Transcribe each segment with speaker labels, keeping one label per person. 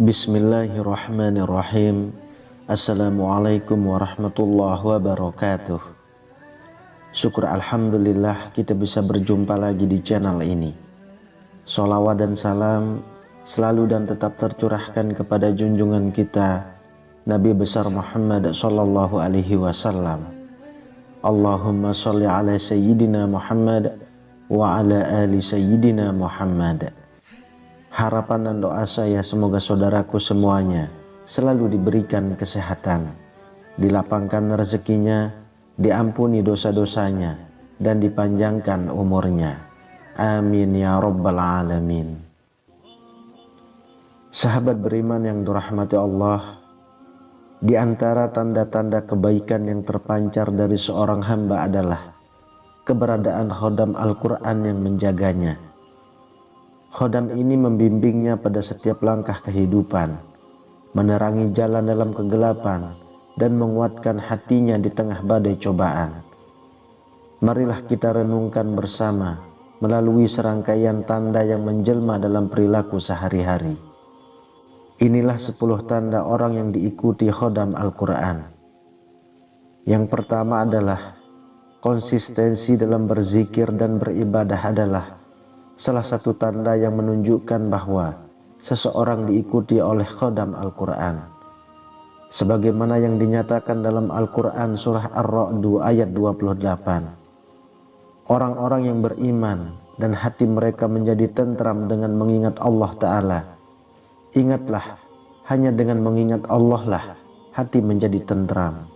Speaker 1: Bismillahirrahmanirrahim. Assalamualaikum warahmatullahi wabarakatuh. Syukur alhamdulillah kita bisa berjumpa lagi di channel ini. Sholawat dan salam selalu dan tetap tercurahkan kepada junjungan kita Nabi besar Muhammad sallallahu alaihi wasallam. Allahumma sholli ala sayyidina Muhammad wa ala ali sayyidina Muhammad. Harapan dan doa saya semoga saudaraku semuanya selalu diberikan kesehatan, dilapangkan rezekinya, diampuni dosa-dosanya, dan dipanjangkan umurnya. Amin ya rabbal alamin. Sahabat beriman yang dirahmati Allah, di antara tanda-tanda kebaikan yang terpancar dari seorang hamba adalah keberadaan khodam Al-Quran yang menjaganya. Khodam ini membimbingnya pada setiap langkah kehidupan, menerangi jalan dalam kegelapan, dan menguatkan hatinya di tengah badai cobaan. Marilah kita renungkan bersama melalui serangkaian tanda yang menjelma dalam perilaku sehari-hari. Inilah 10 tanda orang yang diikuti khodam Al-Quran. Yang pertama adalah konsistensi dalam berzikir dan beribadah adalah salah satu tanda yang menunjukkan bahwa seseorang diikuti oleh khodam Al-Quran. Sebagaimana yang dinyatakan dalam Al-Quran surah Ar-Ra'd ayat 28. Orang-orang yang beriman dan hati mereka menjadi tentram dengan mengingat Allah Ta'ala. Ingatlah, hanya dengan mengingat Allah lah hati menjadi tentram.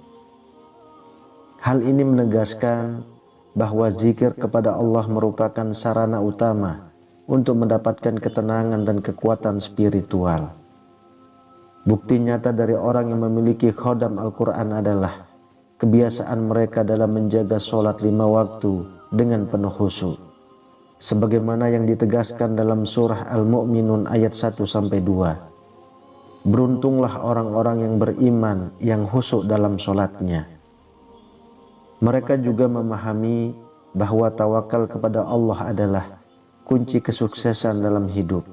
Speaker 1: Hal ini menegaskan bahwa zikir kepada Allah merupakan sarana utama untuk mendapatkan ketenangan dan kekuatan spiritual. Bukti nyata dari orang yang memiliki khodam Al-Quran adalah kebiasaan mereka dalam menjaga sholat 5 waktu dengan penuh khusyuk. Sebagaimana yang ditegaskan dalam surah Al-Mu'minun ayat 1-2. Beruntunglah orang-orang yang beriman yang khusyuk dalam sholatnya. Mereka juga memahami bahwa tawakal kepada Allah adalah kunci kesuksesan dalam hidup.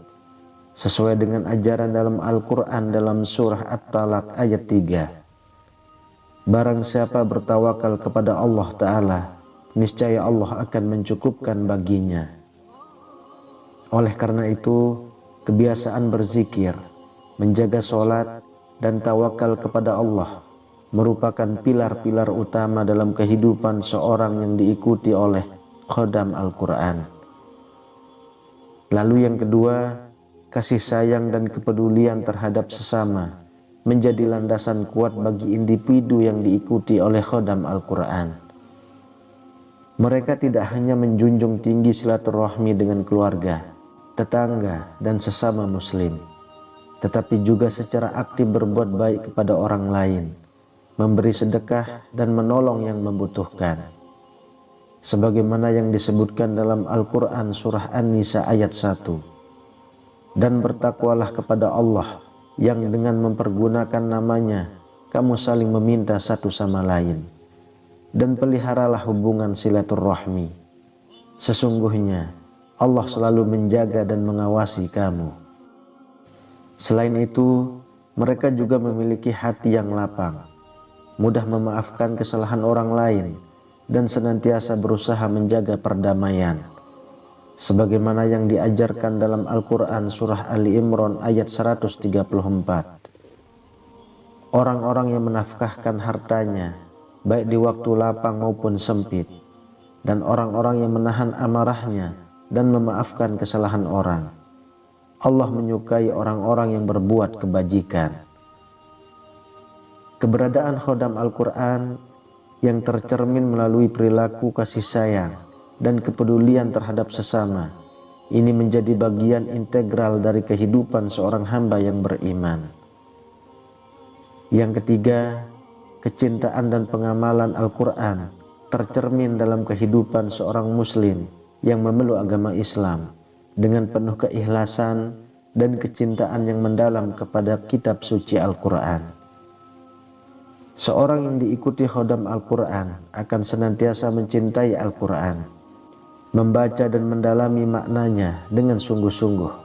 Speaker 1: Sesuai dengan ajaran dalam Al-Quran dalam surah At-Talaq ayat 3. Barang siapa bertawakal kepada Allah Ta'ala, niscaya Allah akan mencukupkan baginya. Oleh karena itu, kebiasaan berzikir, menjaga sholat, dan tawakal kepada Allah merupakan pilar-pilar utama dalam kehidupan seorang yang diikuti oleh khodam Al-Quran. Lalu yang kedua, kasih sayang dan kepedulian terhadap sesama menjadi landasan kuat bagi individu yang diikuti oleh khodam Al-Quran. Mereka tidak hanya menjunjung tinggi silaturahmi dengan keluarga, tetangga, dan sesama muslim, tetapi juga secara aktif berbuat baik kepada orang lain, memberi sedekah dan menolong yang membutuhkan. Sebagaimana yang disebutkan dalam Al-Quran surah An-Nisa ayat 1. Dan bertakwalah kepada Allah yang dengan mempergunakan namanya kamu saling meminta satu sama lain. Dan peliharalah hubungan silaturahmi. Sesungguhnya Allah selalu menjaga dan mengawasi kamu. Selain itu, mereka juga memiliki hati yang lapang, mudah memaafkan kesalahan orang lain, dan senantiasa berusaha menjaga perdamaian. Sebagaimana yang diajarkan dalam Al-Quran surah Ali Imran ayat 134. Orang-orang yang menafkahkan hartanya, baik di waktu lapang maupun sempit, dan orang-orang yang menahan amarahnya dan memaafkan kesalahan orang, Allah menyukai orang-orang yang berbuat kebajikan. Keberadaan khodam Al-Quran yang tercermin melalui perilaku kasih sayang dan kepedulian terhadap sesama ini menjadi bagian integral dari kehidupan seorang hamba yang beriman. Yang ketiga, kecintaan dan pengamalan Al-Quran tercermin dalam kehidupan seorang muslim yang memeluk agama Islam dengan penuh keikhlasan dan kecintaan yang mendalam kepada kitab suci Al-Quran. Seorang yang diikuti khodam Al-Quran akan senantiasa mencintai Al-Quran, membaca dan mendalami maknanya dengan sungguh-sungguh,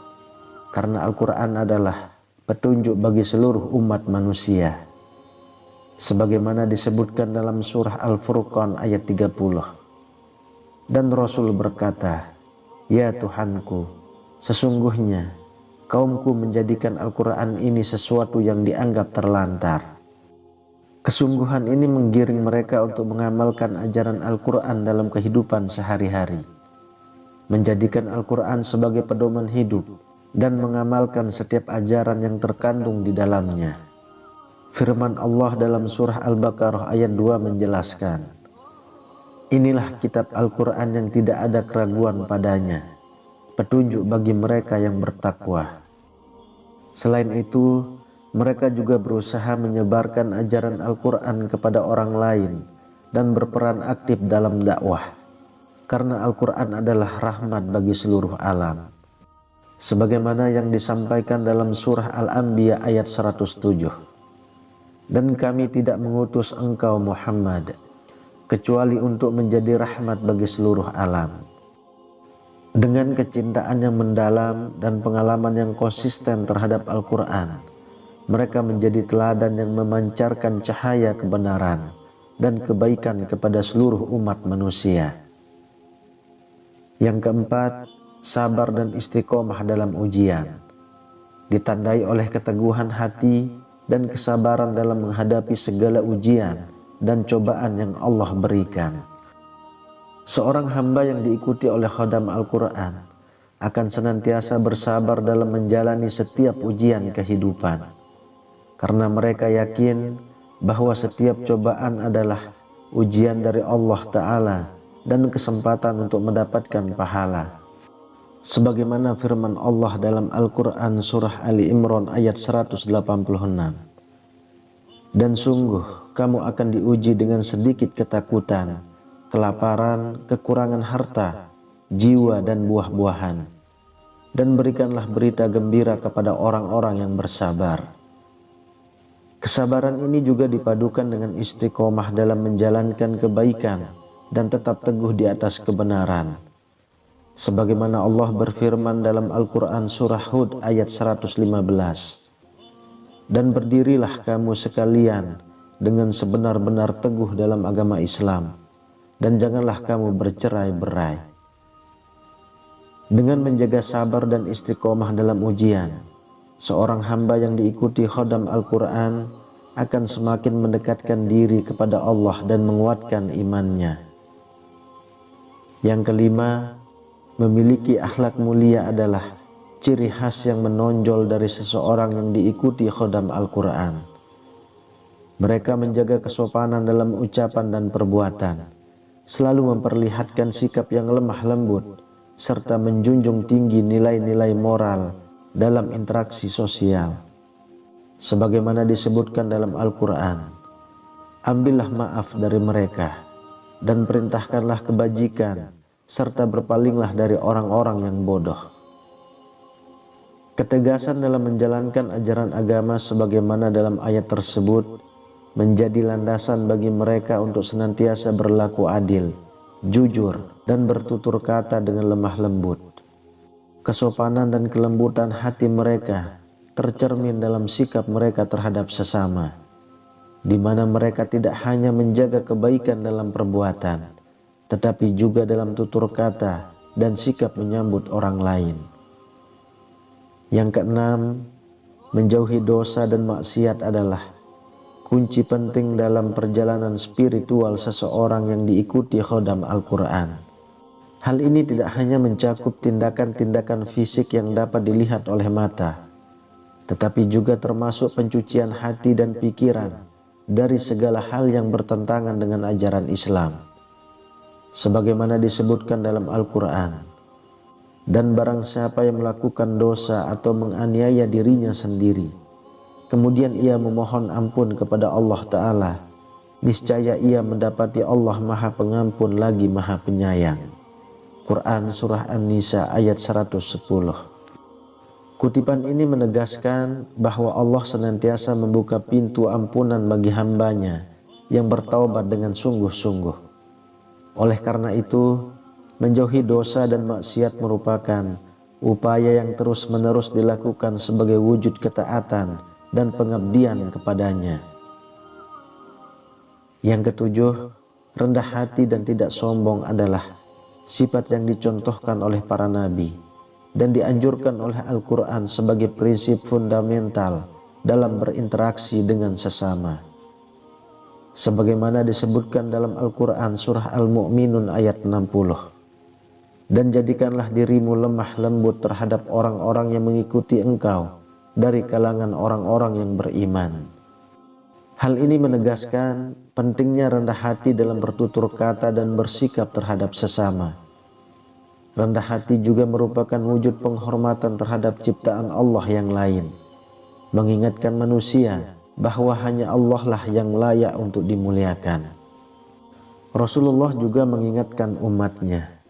Speaker 1: karena Al-Quran adalah petunjuk bagi seluruh umat manusia. Sebagaimana disebutkan dalam surah Al-Furqan ayat 30. Dan Rasul berkata, "Ya Tuhanku, sesungguhnya kaumku menjadikan Al-Quran ini sesuatu yang dianggap terlantar. Kesungguhan ini menggiring mereka untuk mengamalkan ajaran Al-Quran dalam kehidupan sehari-hari, menjadikan Al-Quran sebagai pedoman hidup, dan mengamalkan setiap ajaran yang terkandung di dalamnya." Firman Allah dalam surah Al-Baqarah ayat 2 menjelaskan, "Inilah kitab Al-Quran yang tidak ada keraguan padanya, petunjuk bagi mereka yang bertakwa." Selain itu, mereka juga berusaha menyebarkan ajaran Al-Quran kepada orang lain dan berperan aktif dalam dakwah, karena Al-Quran adalah rahmat bagi seluruh alam. Sebagaimana yang disampaikan dalam surah Al-Anbiya ayat 107. "Dan kami tidak mengutus engkau Muhammad, kecuali untuk menjadi rahmat bagi seluruh alam." Dengan kecintaan yang mendalam dan pengalaman yang konsisten terhadap Al-Quran, mereka menjadi teladan yang memancarkan cahaya kebenaran dan kebaikan kepada seluruh umat manusia. Yang keempat, sabar dan istiqomah dalam ujian, ditandai oleh keteguhan hati dan kesabaran dalam menghadapi segala ujian dan cobaan yang Allah berikan. Seorang hamba yang diikuti oleh khodam Al-Quran akan senantiasa bersabar dalam menjalani setiap ujian kehidupan, karena mereka yakin bahwa setiap cobaan adalah ujian dari Allah Ta'ala dan kesempatan untuk mendapatkan pahala. Sebagaimana firman Allah dalam Al-Quran surah Ali Imran ayat 186, "Dan sungguh kamu akan diuji dengan sedikit ketakutan, kelaparan, kekurangan harta, jiwa dan buah-buahan. Dan berikanlah berita gembira kepada orang-orang yang bersabar." Kesabaran ini juga dipadukan dengan istiqomah dalam menjalankan kebaikan dan tetap teguh di atas kebenaran. Sebagaimana Allah berfirman dalam Al-Quran surah Hud ayat 115, "Dan berdirilah kamu sekalian dengan sebenar-benar teguh dalam agama Islam, dan janganlah kamu bercerai-berai." Dengan menjaga sabar dan istiqomah dalam ujian, seorang hamba yang diikuti khodam Al-Quran akan semakin mendekatkan diri kepada Allah dan menguatkan imannya. Yang kelima, memiliki akhlak mulia adalah ciri khas yang menonjol dari seseorang yang diikuti khodam Al-Quran. Mereka menjaga kesopanan dalam ucapan dan perbuatan, selalu memperlihatkan sikap yang lemah lembut, serta menjunjung tinggi nilai-nilai moral dalam interaksi sosial. Sebagaimana disebutkan dalam Al-Quran, "Ambillah maaf dari mereka, dan perintahkanlah kebajikan, serta berpalinglah dari orang-orang yang bodoh." Ketegasan dalam menjalankan ajaran agama sebagaimana dalam ayat tersebut menjadi landasan bagi mereka untuk senantiasa berlaku adil, jujur, dan bertutur kata dengan lemah lembut. Kesopanan dan kelembutan hati mereka tercermin dalam sikap mereka terhadap sesama, di mana mereka tidak hanya menjaga kebaikan dalam perbuatan, tetapi juga dalam tutur kata dan sikap menyambut orang lain. Yang keenam, menjauhi dosa dan maksiat adalah kunci penting dalam perjalanan spiritual seseorang yang diikuti khodam Al-Quran. Hal ini tidak hanya mencakup tindakan-tindakan fisik yang dapat dilihat oleh mata, tetapi juga termasuk pencucian hati dan pikiran dari segala hal yang bertentangan dengan ajaran Islam. Sebagaimana disebutkan dalam Al-Quran, "Dan barang siapa yang melakukan dosa atau menganiaya dirinya sendiri, kemudian ia memohon ampun kepada Allah Ta'ala, niscaya ia mendapati Allah Maha Pengampun lagi Maha Penyayang." Quran Surah An-Nisa ayat 110. Kutipan ini menegaskan bahwa Allah senantiasa membuka pintu ampunan bagi hambanya yang bertaubat dengan sungguh-sungguh. Oleh karena itu, menjauhi dosa dan maksiat merupakan upaya yang terus-menerus dilakukan sebagai wujud ketaatan dan pengabdian kepadanya. Yang ketujuh, rendah hati dan tidak sombong adalah sifat yang dicontohkan oleh para nabi dan dianjurkan oleh Al-Quran sebagai prinsip fundamental dalam berinteraksi dengan sesama. Sebagaimana disebutkan dalam Al-Quran surah Al-Mu'minun ayat 60. Dan jadikanlah dirimu lemah lembut terhadap orang-orang yang mengikuti engkau dari kalangan orang-orang yang beriman. Hal ini menegaskan pentingnya rendah hati dalam bertutur kata dan bersikap terhadap sesama. Rendah hati juga merupakan wujud penghormatan terhadap ciptaan Allah yang lain, mengingatkan manusia bahwa hanya Allah lah yang layak untuk dimuliakan. Rasulullah juga mengingatkan umatnya,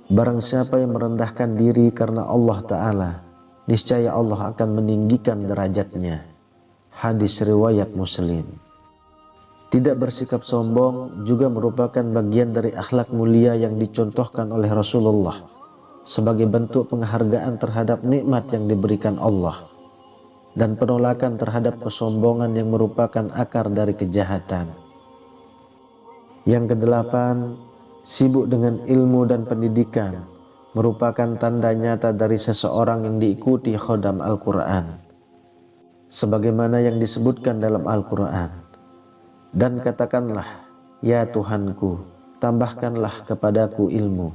Speaker 1: barang siapa yang merendahkan diri karena Allah Ta'ala, niscaya Allah akan meninggikan derajatnya. Hadis riwayat Muslim. Tidak bersikap sombong juga merupakan bagian dari akhlak mulia yang dicontohkan oleh Rasulullah sebagai bentuk penghargaan terhadap nikmat yang diberikan Allah dan penolakan terhadap kesombongan yang merupakan akar dari kejahatan. Yang kedelapan, sibuk dengan ilmu dan pendidikan merupakan tanda nyata dari seseorang yang diikuti khodam Al-Quran. Sebagaimana yang disebutkan dalam Al-Quran, dan katakanlah, ya Tuhanku, tambahkanlah kepadaku ilmu.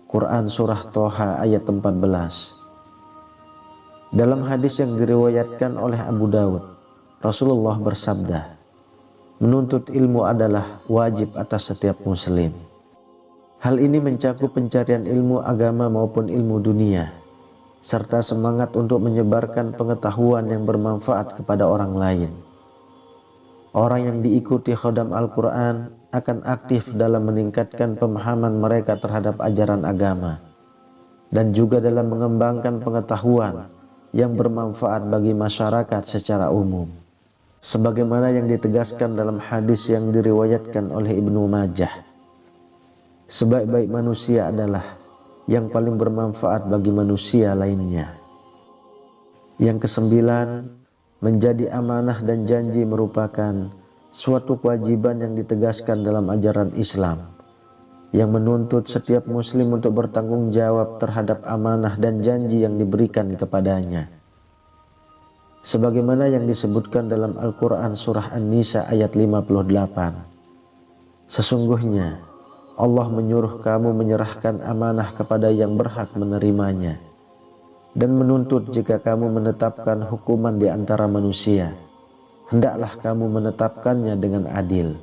Speaker 1: Quran surah Toha ayat 14. Dalam hadis yang diriwayatkan oleh Abu Dawud, Rasulullah bersabda, menuntut ilmu adalah wajib atas setiap muslim. Hal ini mencakup pencarian ilmu agama maupun ilmu dunia, serta semangat untuk menyebarkan pengetahuan yang bermanfaat kepada orang lain. Orang yang diikuti khodam Al-Quran akan aktif dalam meningkatkan pemahaman mereka terhadap ajaran agama dan juga dalam mengembangkan pengetahuan yang bermanfaat bagi masyarakat secara umum. Sebagaimana yang ditegaskan dalam hadis yang diriwayatkan oleh Ibnu Majah, sebaik-baik manusia adalah yang paling bermanfaat bagi manusia lainnya. Yang kesembilan, menjadi amanah dan janji merupakan suatu kewajiban yang ditegaskan dalam ajaran Islam yang menuntut setiap muslim untuk bertanggung jawab terhadap amanah dan janji yang diberikan kepadanya. Sebagaimana yang disebutkan dalam Al-Quran surah An-Nisa ayat 58. Sesungguhnya Allah menyuruh kamu menyerahkan amanah kepada yang berhak menerimanya dan menuntut jika kamu menetapkan hukuman di antara manusia, hendaklah kamu menetapkannya dengan adil.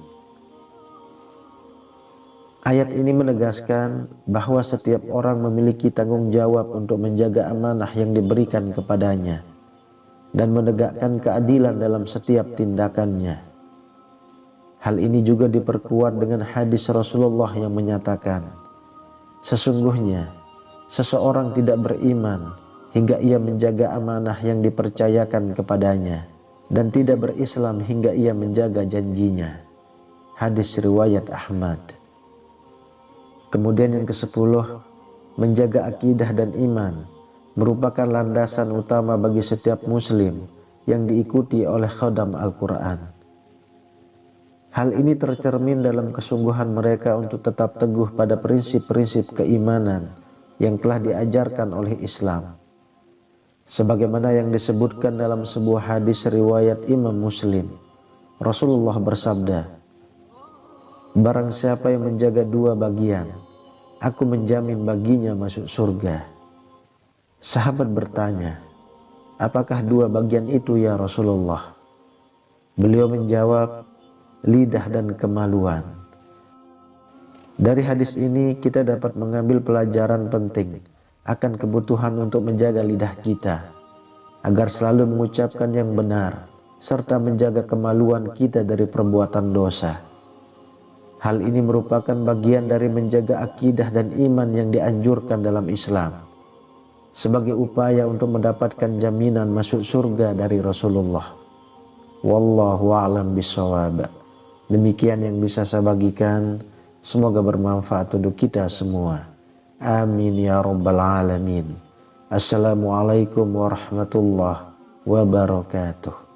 Speaker 1: Ayat ini menegaskan bahwa setiap orang memiliki tanggung jawab untuk menjaga amanah yang diberikan kepadanya dan menegakkan keadilan dalam setiap tindakannya. Hal ini juga diperkuat dengan hadis Rasulullah yang menyatakan, sesungguhnya seseorang tidak beriman hingga ia menjaga amanah yang dipercayakan kepadanya, dan tidak berislam hingga ia menjaga janjinya. Hadis riwayat Ahmad. Kemudian yang ke-10, menjaga akidah dan iman merupakan landasan utama bagi setiap muslim yang diikuti oleh khodam Al-Quran. Hal ini tercermin dalam kesungguhan mereka untuk tetap teguh pada prinsip-prinsip keimanan yang telah diajarkan oleh Islam. Sebagaimana yang disebutkan dalam sebuah hadis riwayat Imam Muslim, Rasulullah bersabda, barang siapa yang menjaga dua bagian, aku menjamin baginya masuk surga. Sahabat bertanya, apakah dua bagian itu ya Rasulullah? Beliau menjawab, lidah dan kemaluan. Dari hadis ini kita dapat mengambil pelajaran penting akan kebutuhan untuk menjaga lidah kita agar selalu mengucapkan yang benar serta menjaga kemaluan kita dari perbuatan dosa. Hal ini merupakan bagian dari menjaga akidah dan iman yang dianjurkan dalam Islam sebagai upaya untuk mendapatkan jaminan masuk surga dari Rasulullah. Wallahu a'lam bishawab. Demikian yang bisa saya bagikan, semoga bermanfaat untuk kita semua. Amin ya rabbal alamin. Assalamualaikum warahmatullahi wabarakatuh.